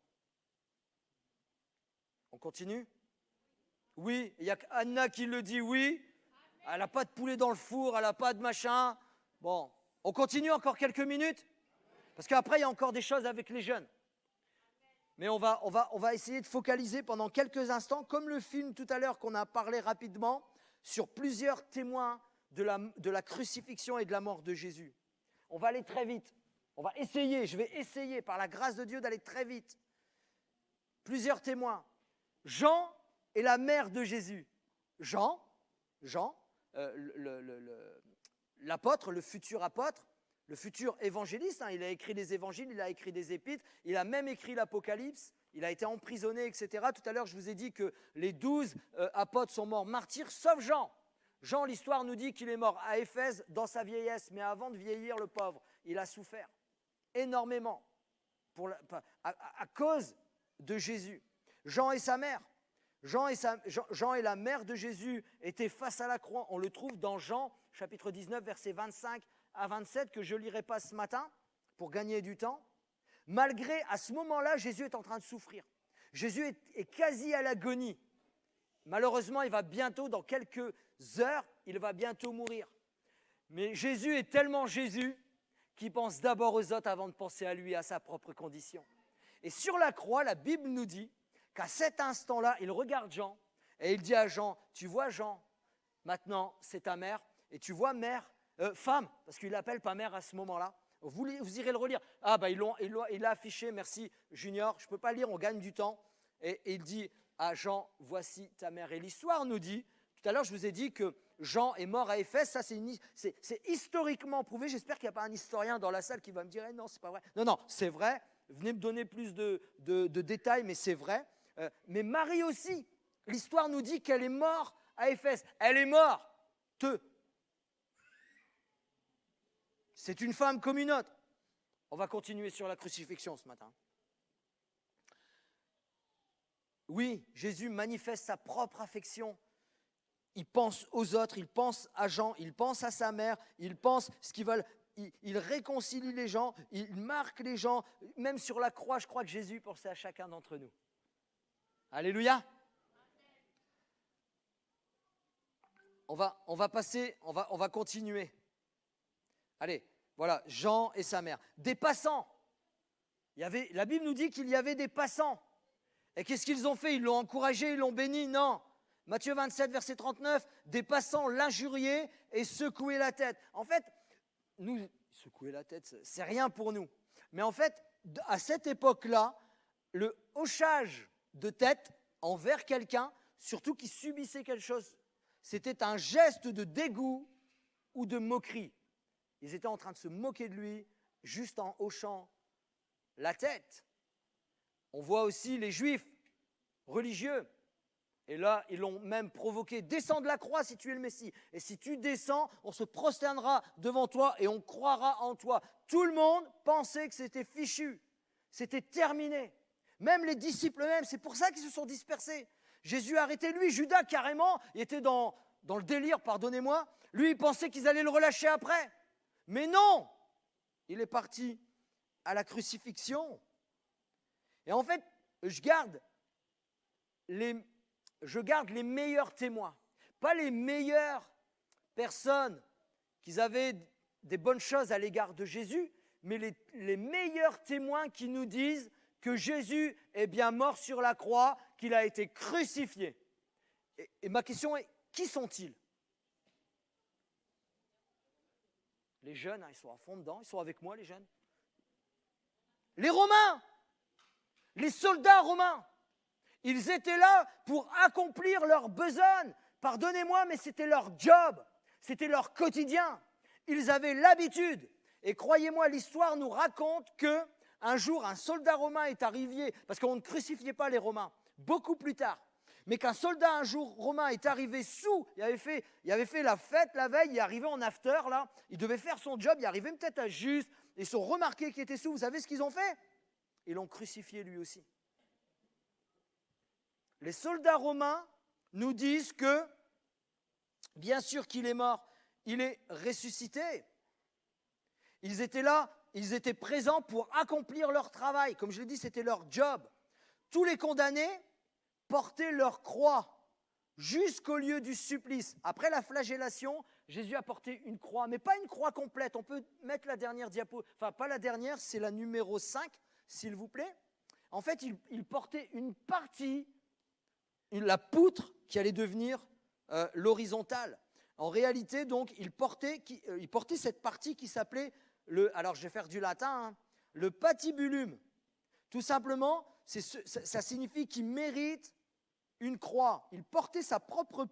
On continue ? Oui, il y a Anna qui le dit oui. Elle n'a pas de poulet dans le four, elle n'a pas de machin. Bon, on continue encore quelques minutes ? Parce qu'après, il y a encore des choses avec les jeunes. Mais on va essayer de focaliser pendant quelques instants, comme le film tout à l'heure qu'on a parlé rapidement, sur plusieurs témoins de la crucifixion et de la mort de Jésus. On va aller très vite. Je vais essayer par la grâce de Dieu d'aller très vite. Plusieurs témoins. Jean et la mère de Jésus. Jean, l'apôtre, le futur apôtre, le futur évangéliste, il a écrit des évangiles, il a écrit des épîtres, il a même écrit l'Apocalypse, il a été emprisonné, etc. Tout à l'heure, je vous ai dit que les 12 apôtres sont morts martyrs, sauf Jean. Jean, l'histoire nous dit qu'il est mort à Éphèse dans sa vieillesse, mais avant de vieillir, le pauvre, il a souffert énormément à cause de Jésus. Jean et sa mère. Jean et la mère de Jésus étaient face à la croix. On le trouve dans Jean, chapitre 19, versets 25 à 27, que je ne lirai pas ce matin pour gagner du temps. Malgré, à ce moment-là, Jésus est en train de souffrir. Jésus est quasi à l'agonie. Malheureusement, il va bientôt, dans quelques heures, il va bientôt mourir. Mais Jésus est tellement Jésus qu'il pense d'abord aux autres avant de penser à lui, à sa propre condition. Et sur la croix, la Bible nous dit qu'à cet instant-là, il regarde Jean et il dit à Jean, tu vois Jean, maintenant c'est ta mère, et tu vois femme, parce qu'il l'appelle pas mère à ce moment-là. Vous irez le relire. Ah il l'a affiché, merci Junior, je ne peux pas lire, on gagne du temps. Et il dit à Jean, voici ta mère. Et l'histoire nous dit, tout à l'heure je vous ai dit que Jean est mort à Éphèse, ça c'est historiquement prouvé. J'espère qu'il n'y a pas un historien dans la salle qui va me dire non, c'est pas vrai. Non, c'est vrai. Venez me donner plus de détails, mais c'est vrai. Mais Marie aussi, l'histoire nous dit qu'elle est morte à Éphèse. Elle est morte. C'est une femme comme une autre. On va continuer sur la crucifixion ce matin. Oui, Jésus manifeste sa propre affection. Il pense aux autres, il pense à Jean, il pense à sa mère, il pense ce qu'ils veulent. Il réconcilie les gens, il marque les gens. Même sur la croix, je crois que Jésus pensait à chacun d'entre nous. Alléluia. On va continuer. Allez, voilà, Jean et sa mère. Des passants. La Bible nous dit qu'il y avait des passants. Et qu'est-ce qu'ils ont fait ? Ils l'ont encouragé, ils l'ont béni ? Non. Matthieu 27, verset 39, des passants l'injuriaient et secouaient la tête. En fait, nous, secouer la tête, c'est rien pour nous. Mais en fait, à cette époque-là, le hochage de tête envers quelqu'un, surtout qui subissait quelque chose, c'était un geste de dégoût ou de moquerie. Ils étaient en train de se moquer de lui juste en hochant la tête. On voit aussi les Juifs religieux. Et là, ils l'ont même provoqué. Descends de la croix si tu es le Messie. Et si tu descends, on se prosternera devant toi et on croira en toi. Tout le monde pensait que c'était fichu. C'était terminé. Même les disciples eux-mêmes, c'est pour ça qu'ils se sont dispersés. Jésus a arrêté lui. Judas, carrément, il était dans le délire, pardonnez-moi. Lui, il pensait qu'ils allaient le relâcher après. Mais non, il est parti à la crucifixion. Et en fait, je garde les meilleurs témoins, pas les meilleures personnes qui avaient des bonnes choses à l'égard de Jésus, mais les meilleurs témoins qui nous disent que Jésus est bien mort sur la croix, qu'il a été crucifié. Et ma question est, qui sont-ils? Les jeunes, ils sont à fond dedans, ils sont avec moi, les jeunes. Les Romains, les soldats romains, ils étaient là pour accomplir leur besogne. Pardonnez-moi, mais c'était leur job, c'était leur quotidien. Ils avaient l'habitude. Et croyez-moi, l'histoire nous raconte qu'un jour, un soldat romain est arrivé, parce qu'on ne crucifiait pas les Romains, beaucoup plus tard. Mais qu'un soldat un jour romain est arrivé sous, il avait fait la fête la veille, il est arrivé en after, là, il devait faire son job, il arrivait peut-être à juste, ils sont remarqués qu'il était sous, vous savez ce qu'ils ont fait? Ils l'ont crucifié lui aussi. Les soldats romains nous disent que, bien sûr qu'il est mort, il est ressuscité. Ils étaient là, ils étaient présents pour accomplir leur travail. Comme je l'ai dit, c'était leur job. Tous les condamnés portaient leur croix jusqu'au lieu du supplice. Après la flagellation, Jésus a porté une croix, mais pas une croix complète. On peut mettre la dernière diapo, enfin pas la dernière, c'est la numéro 5, s'il vous plaît. En fait, il portait une partie, la poutre qui allait devenir l'horizontale. En réalité, donc, il portait cette partie qui s'appelait, alors je vais faire du latin, hein, le patibulum. Tout simplement, ça signifie qu'il mérite une croix. Il portait sa propre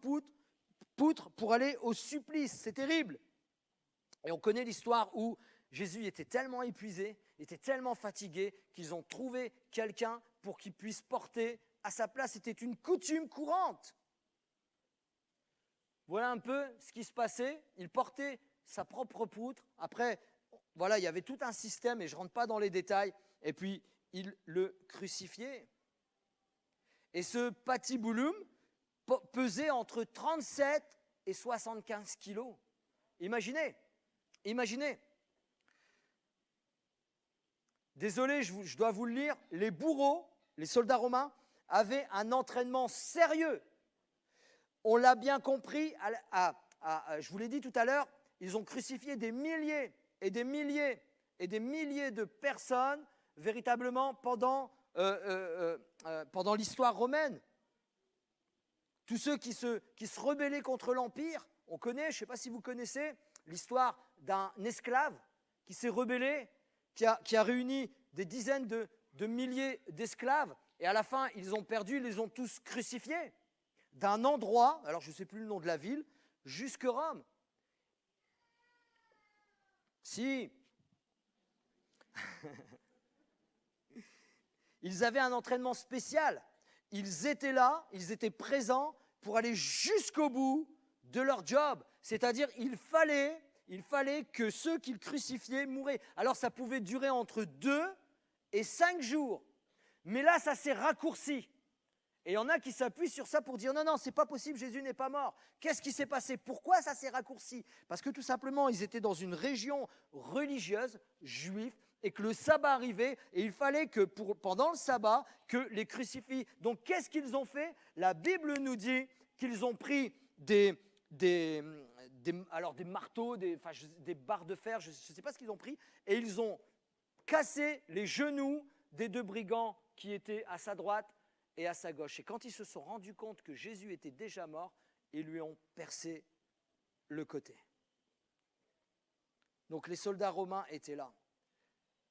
poutre pour aller au supplice. C'est terrible. Et on connaît l'histoire où Jésus était tellement épuisé, était tellement fatigué, qu'ils ont trouvé quelqu'un pour qu'il puisse porter à sa place. C'était une coutume courante. Voilà un peu ce qui se passait. Il portait sa propre poutre. Après, voilà, il y avait tout un système, et je ne rentre pas dans les détails. Et puis, il le crucifiait. Et ce patibulum pesait entre 37 et 75 kilos. Imaginez. Désolé, je dois vous le lire. Les bourreaux, les soldats romains, avaient un entraînement sérieux. On l'a bien compris, je vous l'ai dit tout à l'heure, ils ont crucifié des milliers et des milliers et des milliers de personnes véritablement pendant l'histoire romaine. Tous ceux qui se rebellaient contre l'Empire, on connaît, je ne sais pas si vous connaissez, l'histoire d'un esclave qui s'est rebellé, qui a réuni des dizaines de milliers d'esclaves, et à la fin, ils ont perdu, ils les ont tous crucifiés. D'un endroit, alors je ne sais plus le nom de la ville, jusque Rome. Si. Ils avaient un entraînement spécial. Ils étaient là, ils étaient présents pour aller jusqu'au bout de leur job. C'est-à-dire, il fallait que ceux qu'ils crucifiaient mouraient. Alors, ça pouvait durer entre 2 et 5 jours. Mais là, ça s'est raccourci. Et il y en a qui s'appuient sur ça pour dire non, c'est pas possible, Jésus n'est pas mort. Qu'est-ce qui s'est passé? Pourquoi ça s'est raccourci? Parce que tout simplement, ils étaient dans une région religieuse, juive, et que le sabbat arrivait, et il fallait que pendant le sabbat, que les crucifient. Donc qu'est-ce qu'ils ont fait? La Bible nous dit qu'ils ont pris des marteaux, des barres de fer, je ne sais pas ce qu'ils ont pris, et ils ont cassé les genoux des 2 brigands qui étaient à sa droite et à sa gauche. Et quand ils se sont rendus compte que Jésus était déjà mort, ils lui ont percé le côté. Donc les soldats romains étaient là.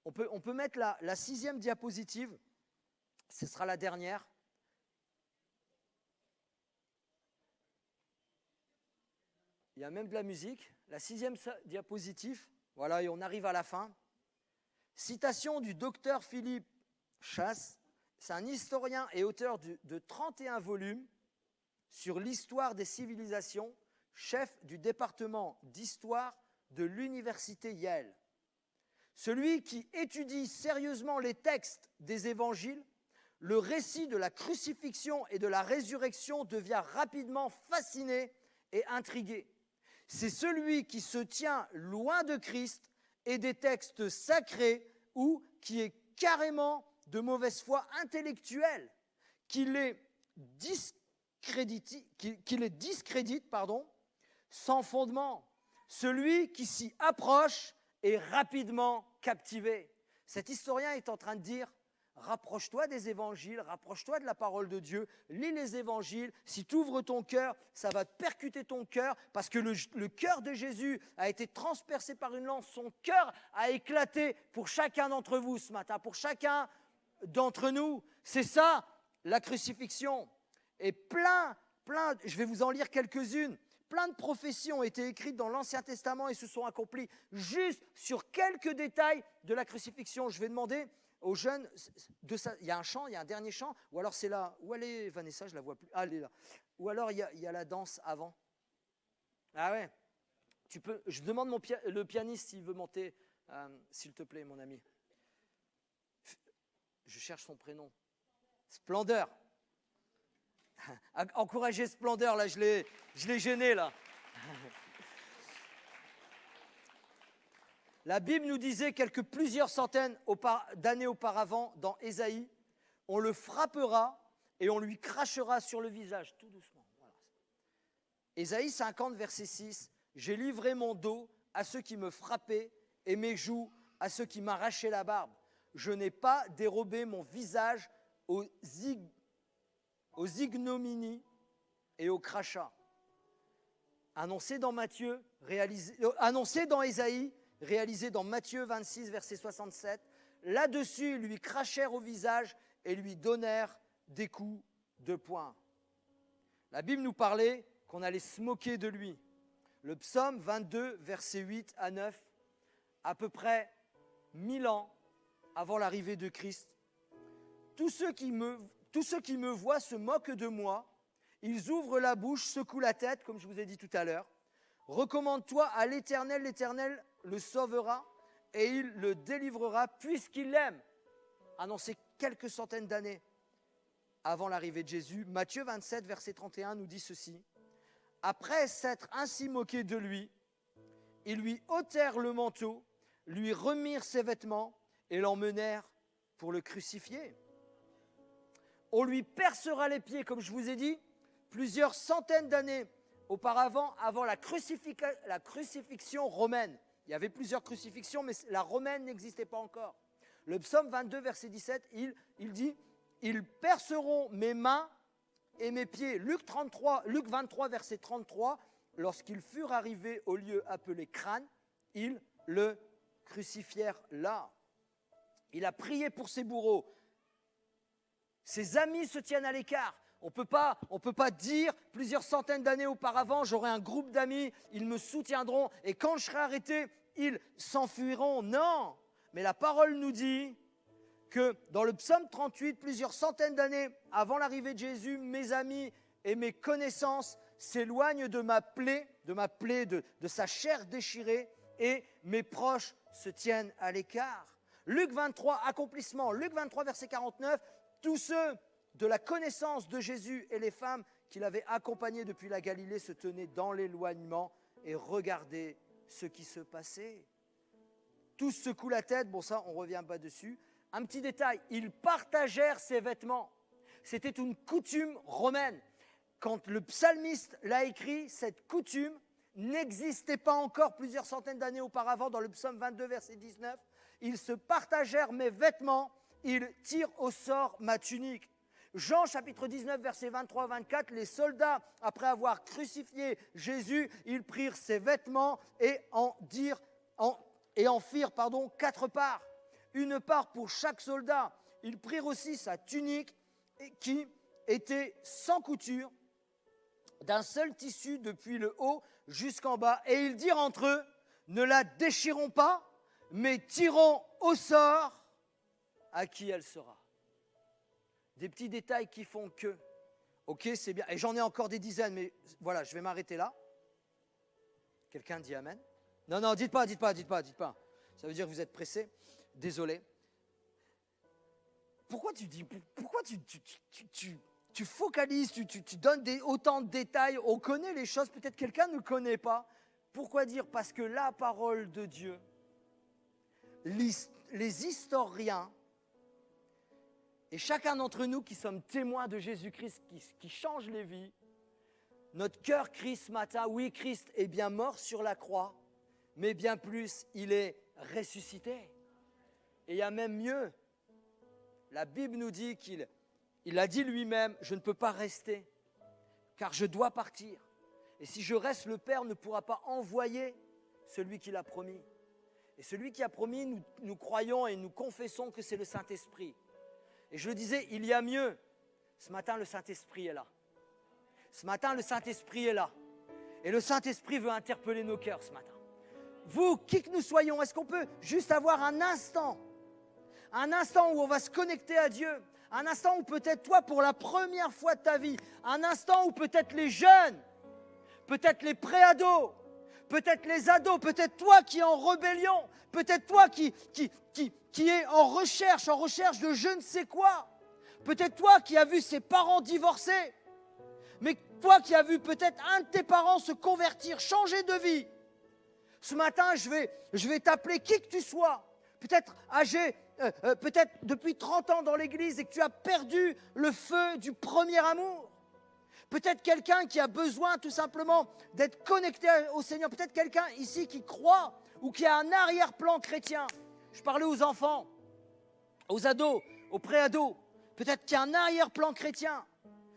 On peut mettre la 6e diapositive, ce sera la dernière. Il y a même de la musique. La 6e diapositive, voilà, et on arrive à la fin. Citation du docteur Philippe Chasse. C'est un historien et auteur de 31 volumes sur l'histoire des civilisations, chef du département d'histoire de l'université Yale. Celui qui étudie sérieusement les textes des évangiles, le récit de la crucifixion et de la résurrection devient rapidement fasciné et intrigué. C'est celui qui se tient loin de Christ et des textes sacrés ou qui est carrément de mauvaise foi intellectuelle, qui les discrédite, sans fondement. Celui qui s'y approche est rapidement captivé. Cet historien est en train de dire, rapproche-toi des évangiles, rapproche-toi de la parole de Dieu, lis les évangiles. Si tu ouvres ton cœur, ça va te percuter ton cœur, parce que le cœur de Jésus a été transpercé par une lance. Son cœur a éclaté pour chacun d'entre vous ce matin, pour chacun d'entre nous. C'est ça, la crucifixion. Et je vais vous en lire quelques-unes. Plein de prophéties ont été écrites dans l'Ancien Testament et se sont accomplies juste sur quelques détails de la crucifixion. Je vais demander aux jeunes, il y a un chant, il y a un dernier chant, ou alors c'est là, où elle est Vanessa, je la vois plus, ah elle est là. Ou alors il y a la danse avant. Ah ouais, je demande le pianiste s'il veut monter, s'il te plaît mon ami. Je cherche son prénom. Splendeur. Encouragez Splendeur, là, je l'ai gêné, là. La Bible nous disait plusieurs centaines d'années auparavant, dans Ésaïe, on le frappera et on lui crachera sur le visage, tout doucement. Voilà. Ésaïe 50, verset 6, « J'ai livré mon dos à ceux qui me frappaient et mes joues à ceux qui m'arrachaient la barbe. Je n'ai pas dérobé mon visage aux ignominies et aux crachats. » Annoncé dans Ésaïe, réalisé dans Matthieu 26, verset 67. Là-dessus, ils lui crachèrent au visage et lui donnèrent des coups de poing. La Bible nous parlait qu'on allait se moquer de lui. Le psaume 22, verset 8 à 9, à peu près 1000 ans avant l'arrivée de Christ. Tous ceux qui me voient se moquent de moi. Ils ouvrent la bouche, secouent la tête, comme je vous ai dit tout à l'heure. Recommande-toi à l'Éternel, l'Éternel le sauvera et il le délivrera puisqu'il l'aime. Annoncé quelques centaines d'années avant l'arrivée de Jésus. Matthieu 27, verset 31 nous dit ceci. Après s'être ainsi moqué de lui, ils lui ôtèrent le manteau, lui remirent ses vêtements et l'emmenèrent pour le crucifier. On lui percera les pieds, comme je vous ai dit, plusieurs centaines d'années auparavant, avant la crucifixion romaine. Il y avait plusieurs crucifixions, mais la romaine n'existait pas encore. Le psaume 22, verset 17, il dit « Ils perceront mes mains et mes pieds ». Luc 23, verset 33, lorsqu'ils furent arrivés au lieu appelé crâne, ils le crucifièrent là. Il a prié pour ses bourreaux. Ses amis se tiennent à l'écart. On ne peut pas dire plusieurs centaines d'années auparavant, j'aurai un groupe d'amis, ils me soutiendront et quand je serai arrêté, ils s'enfuiront. Non, mais la parole nous dit que dans le psaume 38, plusieurs centaines d'années avant l'arrivée de Jésus, mes amis et mes connaissances s'éloignent de ma plaie, de sa chair déchirée et mes proches se tiennent à l'écart. Luc 23, accomplissement, Luc 23, verset 49, tous ceux de la connaissance de Jésus et les femmes qui l'avaient accompagné depuis la Galilée se tenaient dans l'éloignement et regardaient ce qui se passait. Tous secouent la tête, bon ça on ne revient pas dessus. Un petit détail, ils partagèrent ses vêtements. C'était une coutume romaine. Quand le psalmiste l'a écrit, cette coutume n'existait pas encore plusieurs centaines d'années auparavant dans le psaume 22, verset 19. Ils se partagèrent mes vêtements, ils tirent au sort ma tunique. Jean chapitre 19, versets 23-24, les soldats, après avoir crucifié Jésus, ils prirent ses vêtements et en firent 4 parts. Une part pour chaque soldat. Ils prirent aussi sa tunique qui était sans couture, d'un seul tissu depuis le haut jusqu'en bas. Et ils dirent entre eux, ne la déchirons pas, mais tirons au sort à qui elle sera. Des petits détails qui font que, ok, c'est bien. Et j'en ai encore des dizaines, mais voilà, je vais m'arrêter là. Quelqu'un dit amen? Non, dites pas. Ça veut dire que vous êtes pressé. Désolé. Pourquoi tu focalises, tu donnes autant de détails? On connaît les choses, peut-être quelqu'un ne connaît pas. Pourquoi dire? Parce que la parole de Dieu, les historiens et chacun d'entre nous qui sommes témoins de Jésus-Christ qui change les vies, notre cœur crie ce matin, oui, Christ est bien mort sur la croix, mais bien plus, il est ressuscité. Et il y a même mieux. La Bible nous dit qu'il a dit lui-même, je ne peux pas rester, car je dois partir. Et si je reste, le Père ne pourra pas envoyer celui qu'il a promis. Et celui qui a promis, nous croyons et nous confessons que c'est le Saint-Esprit. Et je le disais, il y a mieux. Ce matin, le Saint-Esprit est là. Ce matin, le Saint-Esprit est là. Et le Saint-Esprit veut interpeller nos cœurs ce matin. Vous, qui que nous soyons, est-ce qu'on peut juste avoir un instant où on va se connecter à Dieu, un instant où peut-être toi, pour la première fois de ta vie, un instant où peut-être les jeunes, peut-être les pré-ados, peut-être les ados, peut-être toi qui es en rébellion, peut-être toi qui est en recherche de je ne sais quoi, peut-être toi qui as vu ses parents divorcer, mais toi qui as vu peut-être un de tes parents se convertir, changer de vie. Ce matin, je vais t'appeler qui que tu sois, peut-être âgé, peut-être depuis 30 ans dans l'église et que tu as perdu le feu du premier amour. Peut-être quelqu'un qui a besoin tout simplement d'être connecté au Seigneur. Peut-être quelqu'un ici qui croit ou qui a un arrière-plan chrétien. Je parlais aux enfants, aux ados, aux pré-ados. Peut-être qu'il y a un arrière-plan chrétien.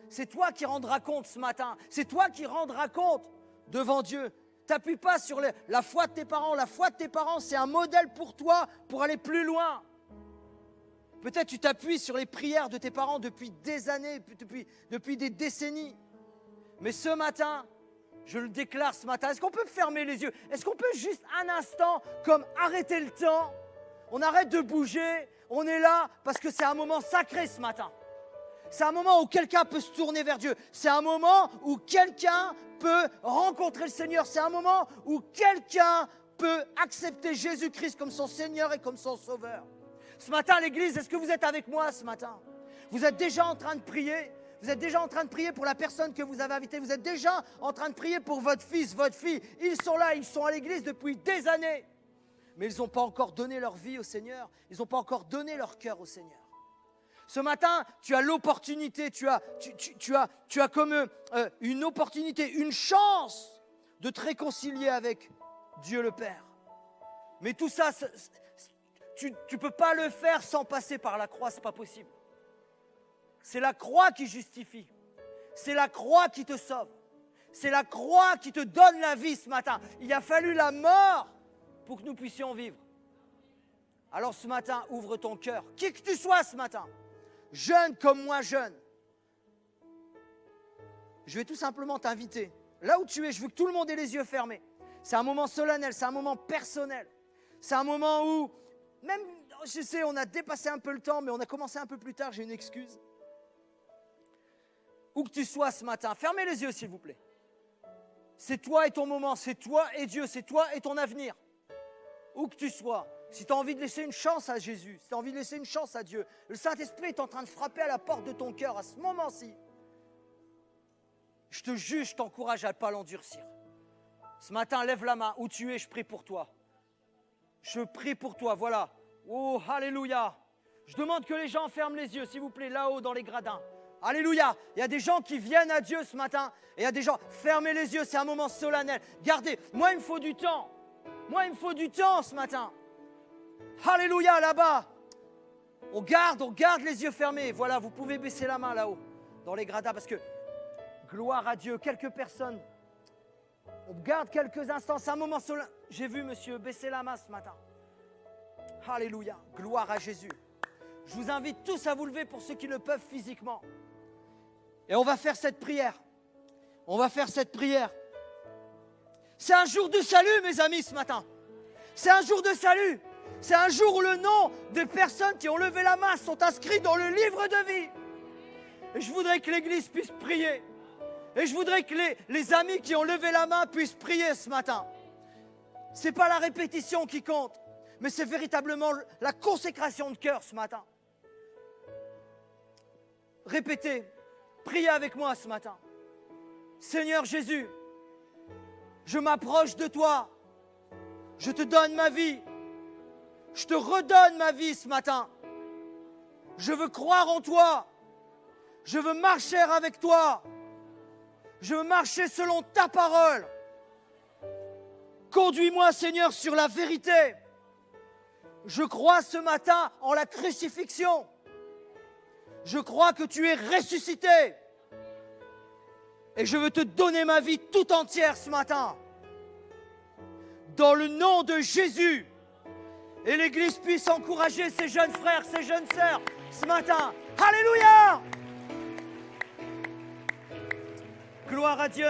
C'est toi qui rendras compte ce matin. C'est toi qui rendras compte devant Dieu. T'appuie pas sur la foi de tes parents. La foi de tes parents, c'est un modèle pour toi pour aller plus loin. Peut-être tu t'appuies sur les prières de tes parents depuis des années, depuis des décennies. Mais ce matin, je le déclare ce matin, est-ce qu'on peut fermer les yeux? Est-ce qu'on peut juste un instant, comme arrêter le temps? On arrête de bouger, on est là parce que c'est un moment sacré ce matin. C'est un moment où quelqu'un peut se tourner vers Dieu. C'est un moment où quelqu'un peut rencontrer le Seigneur. C'est un moment où quelqu'un peut accepter Jésus-Christ comme son Seigneur et comme son Sauveur. Ce matin, l'église, est-ce que vous êtes avec moi ce matin? Vous êtes déjà en train de prier? Vous êtes déjà en train de prier pour la personne que vous avez invitée? Vous êtes déjà en train de prier pour votre fils, votre fille? Ils sont là, ils sont à l'église depuis des années. Mais ils n'ont pas encore donné leur vie au Seigneur. Ils n'ont pas encore donné leur cœur au Seigneur. Ce matin, tu as l'opportunité, tu as comme une opportunité, une chance de te réconcilier avec Dieu le Père. Mais tout ça, tu ne peux pas le faire sans passer par la croix, ce n'est pas possible. C'est la croix qui justifie. C'est la croix qui te sauve. C'est la croix qui te donne la vie ce matin. Il a fallu la mort pour que nous puissions vivre. Alors ce matin, ouvre ton cœur. Qui que tu sois ce matin, jeune comme moi jeune, je vais tout simplement t'inviter. Là où tu es, je veux que tout le monde ait les yeux fermés. C'est un moment solennel, c'est un moment personnel. C'est un moment où, même, je sais, on a dépassé un peu le temps, mais on a commencé un peu plus tard, j'ai une excuse. Où que tu sois ce matin, fermez les yeux s'il vous plaît. C'est toi et ton moment, c'est toi et Dieu, c'est toi et ton avenir. Où que tu sois, si tu as envie de laisser une chance à Jésus, si tu as envie de laisser une chance à Dieu, le Saint-Esprit est en train de frapper à la porte de ton cœur à ce moment-ci. Je te juge, je t'encourage à ne pas l'endurcir. Ce matin, lève la main, où tu es, je prie pour toi. Je prie pour toi, voilà. Oh, alléluia. Je demande que les gens ferment les yeux, s'il vous plaît, là-haut dans les gradins. Alléluia. Il y a des gens qui viennent à Dieu ce matin. Et il y a des gens, fermez les yeux, c'est un moment solennel. Gardez, moi il me faut du temps. Moi il me faut du temps ce matin. Alléluia, là-bas. On garde les yeux fermés. Voilà, vous pouvez baisser la main là-haut, dans les gradins, parce que, gloire à Dieu, quelques personnes, on garde quelques instants, c'est un moment solennel. J'ai vu monsieur baisser la main ce matin. Alléluia, gloire à Jésus. Je vous invite tous à vous lever pour ceux qui le peuvent physiquement. Et on va faire cette prière. On va faire cette prière. C'est un jour de salut, mes amis, ce matin. C'est un jour de salut. C'est un jour où le nom des personnes qui ont levé la main sont inscrits dans le livre de vie. Et je voudrais que l'Église puisse prier. Et je voudrais que les amis qui ont levé la main puissent prier ce matin. Ce n'est pas la répétition qui compte, mais c'est véritablement la consécration de cœur ce matin. Répétez, priez avec moi ce matin. Seigneur Jésus, je m'approche de toi. Je te donne ma vie. Je te redonne ma vie ce matin. Je veux croire en toi. Je veux marcher avec toi. Je veux marcher selon ta parole. Conduis-moi, Seigneur, sur la vérité. Je crois ce matin en la crucifixion. Je crois que tu es ressuscité. Et je veux te donner ma vie tout entière ce matin. Dans le nom de Jésus. Et l'Église puisse encourager ses jeunes frères, ses jeunes sœurs ce matin. Alléluia! Gloire à Dieu.